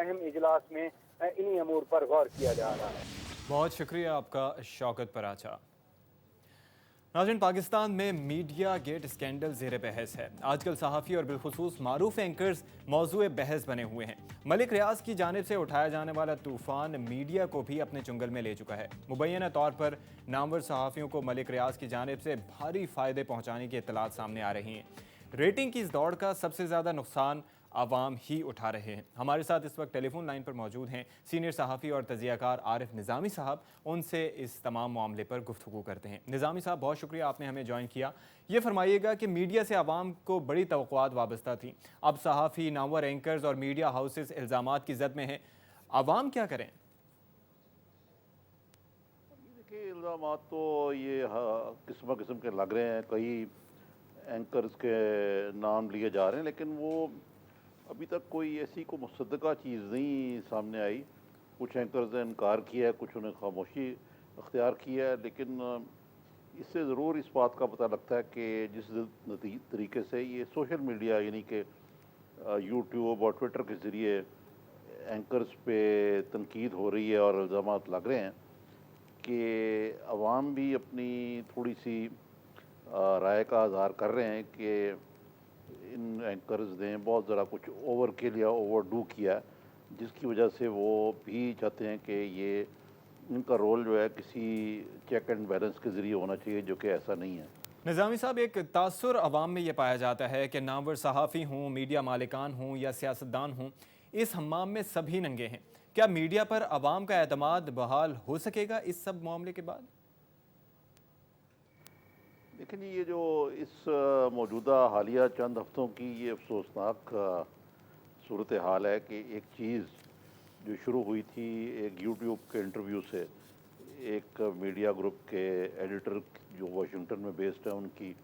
अहम इजलास में इन्हीं अमूर पर गौर किया जा रहा है। बहुत शुक्रिया आपका शौकत पराचा। नाज़रीन, पाकिस्तान में मीडिया गेट स्कैंडल ज़ेर बहस है। आजकल सहाफ़ी और बिलखुसूस मारूफ एंकर्स मौजूए बहस बने हुए हैं। मलिक रियाज की जानिब से उठाया जाने वाला तूफ़ान मीडिया को भी अपने चुंगल में ले चुका है। मुबैना तौर पर नामवर सहाफ़ियों को मलिक रियाज की जानिब से भारी फ़ायदे पहुँचाने की इत्तलात सामने आ रही हैं। रेटिंग की इस दौड़ का सबसे ज़्यादा नुकसान आवाम ही उठा रहे हैं। हमारे साथ इस वक्त टेलीफोन लाइन पर मौजूद हैं सीनियर सहाफ़ी और तजियाकार आरिफ निज़ामी साहब। उनसे इस तमाम मामले पर गुफ्तगू करते हैं। निज़ामी साहब, बहुत शुक्रिया आपने हमें ज्वाइन किया। ये फरमाइएगा कि मीडिया से आवाम को बड़ी तवक्कुआत वाबस्ता थी। अब सहाफ़ी, नामवर एंकर्स और मीडिया हाउसेस इल्ज़ामात की जद में हैं। आवाम क्या करें? देखिए, इल्ज़ामात तो ये किस्म किस्म के लग रहे हैं। कई एंकर्स के नाम लिए जा रहे हैं, लेकिन वो अभी तक कोई ऐसी को मुसद्दका चीज़ नहीं सामने आई। कुछ एंकर्स ने इनकार किया है, कुछ उन्हें खामोशी अख्तियार किया है, लेकिन इससे ज़रूर इस बात का पता लगता है कि जिस तरीके से ये सोशल मीडिया यानी कि यूट्यूब और ट्विटर के ज़रिए एंकर्स पे तनकीद हो रही है और इल्ज़ामात लग रहे हैं कि अवाम भी अपनी थोड़ी सी राय का इज़हार कर रहे हैं कि इन एंकर्स ने बहुत ज़रा कुछ ओवर किल या ओवरडू किया, जिसकी वजह से वो भी चाहते हैं कि ये इनका रोल जो है किसी चेक एंड बैलेंस के ज़रिए होना चाहिए, जो कि ऐसा नहीं है। निज़ामी साहब, एक तासुर अवाम में यह पाया जाता है कि नामवर सहाफ़ी हों, मीडिया मालिकान हों या सियासतदान हों, इस हम्माम में सभी नंगे हैं। क्या मीडिया पर अवाम का एतमाद बहाल हो सकेगा इस सब मामले के बाद? लेकिन ये जो इस मौजूदा हालिया चंद हफ्तों की ये अफसोसनाक सूरत हाल है कि एक चीज़ जो शुरू हुई थी एक यूट्यूब के इंटरव्यू से, एक मीडिया ग्रुप के एडिटर जो वाशिंगटन में बेस्ड है उनकी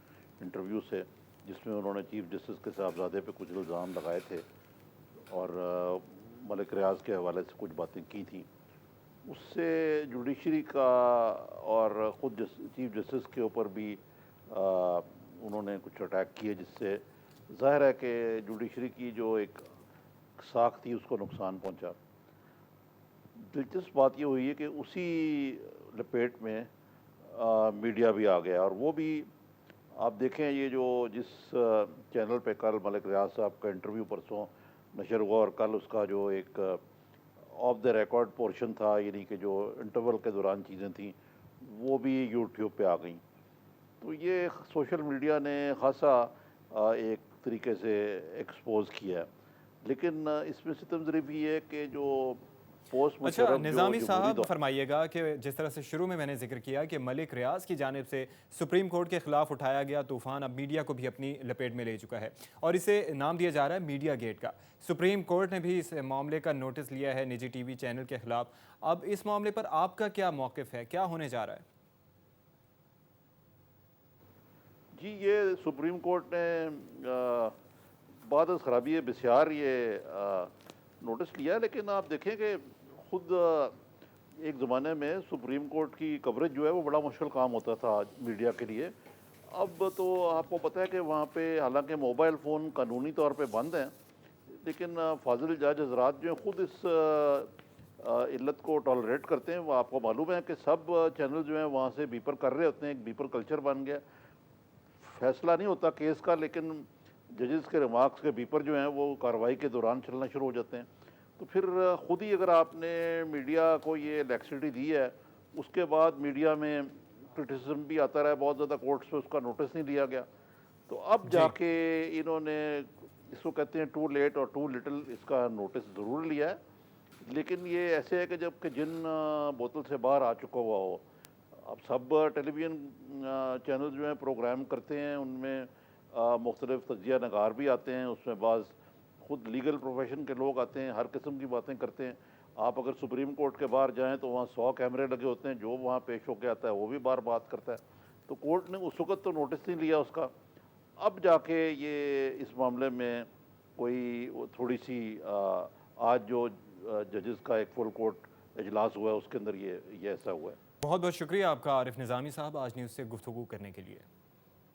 इंटरव्यू से, जिसमें उन्होंने चीफ जस्टिस के साहबजादे पे कुछ इल्ज़ाम लगाए थे और मलिक रियाज के हवाले से कुछ बातें की थी। उससे जुडिशरी का और ख़ुद चीफ जस्टिस के ऊपर भी उन्होंने कुछ अटैक किए, जिससे ज़ाहिर है कि जुडिशरी की जो एक साख थी उसको नुकसान पहुंचा। दिलचस्प बात ये हुई है कि उसी लपेट में मीडिया भी आ गया, और वो भी आप देखें ये जो जिस चैनल पे कल मलिक रियाज साहब का इंटरव्यू परसों नशर हुआ और कल उसका जो एक ऑफ द रिकॉर्ड पोर्शन था, यानी कि जो इंटरवल के दौरान चीज़ें थी, वो भी यूट्यूब पे आ गई। तो ये सोशल मीडिया ने ख़ासा एक तरीके से एक्सपोज किया है। लेकिन इसमें सितम ज़रीफ़ ये है कि जो पोस्ट अच्छा मुशर्रफ जो निज़ामी जमहूरी साहब, फरमाइएगा कि जिस तरह से शुरू में मैंने जिक्र किया कि मलिक रियाज की जानिब से सुप्रीम कोर्ट के खिलाफ उठाया गया तूफ़ान अब मीडिया को भी अपनी लपेट में ले चुका है और इसे नाम दिया जा रहा है मीडिया गेट का। सुप्रीम कोर्ट ने भी इस मामले का नोटिस लिया है निजी टीवी चैनल के खिलाफ। अब इस मामले पर आपका क्या मौक़िफ़ है, क्या होने जा रहा है? जी, ये सुप्रीम कोर्ट ने बाद खराबी बसियार ये नोटिस लिया है, लेकिन आप देखें कि खुद एक ज़माने में सुप्रीम कोर्ट की कवरेज जो है वो बड़ा मुश्किल काम होता था मीडिया के लिए। अब तो आपको पता है कि वहाँ पे हालांकि मोबाइल फ़ोन कानूनी तौर पे बंद हैं, लेकिन फाजिल जज हजरात जो हैं ख़ुद इस इल्लत को टॉलरेट करते हैं। वो आपको मालूम है कि सब चैनल जो हैं वहाँ से बीपर कर रहे होते हैं, एक बीपर कल्चर बन गया। फैसला नहीं होता केस का, लेकिन जजेस के रिमार्क्स के बीपर जो हैं वो कार्रवाई के दौरान चलना शुरू हो जाते हैं। तो फिर ख़ुद ही अगर आपने मीडिया को ये लैक्सिटी दी है, उसके बाद मीडिया में क्रिटिसिज्म भी आता रहा है बहुत ज़्यादा, कोर्ट्स पे उसका नोटिस नहीं लिया गया। तो अब जाके इन्होंने इसको कहते हैं टू लेट और टू लिटिल, इसका नोटिस ज़रूर लिया है। लेकिन ये ऐसे है कि जब कि जिन बोतल से बाहर आ चुका हुआ हो। अब सब टेलीविज़न चैनल जो हैं प्रोग्राम करते हैं, उनमें मुख्तलिफ तजिया नगार भी आते हैं, उसमें बाज़ खुद लीगल प्रोफेशन के लोग आते हैं, हर किस्म की बातें करते हैं। आप अगर सुप्रीम कोर्ट के बाहर जाएं तो वहाँ 100 कैमरे लगे होते हैं, जो वहाँ पेश होके आता है वो भी बार बात करता है। तो कोर्ट ने उस वक़्त तो नोटिस नहीं लिया उसका। अब जाके ये इस मामले में कोई थोड़ी सी आज जो जजेस का एक फुल कोर्ट इजलास हुआ है उसके अंदर ये ऐसा हुआ है। बहुत बहुत शुक्रिया आपका आरिफ निज़ामी साहब आज न्यूज़ से गुफ्तगू करने के लिए।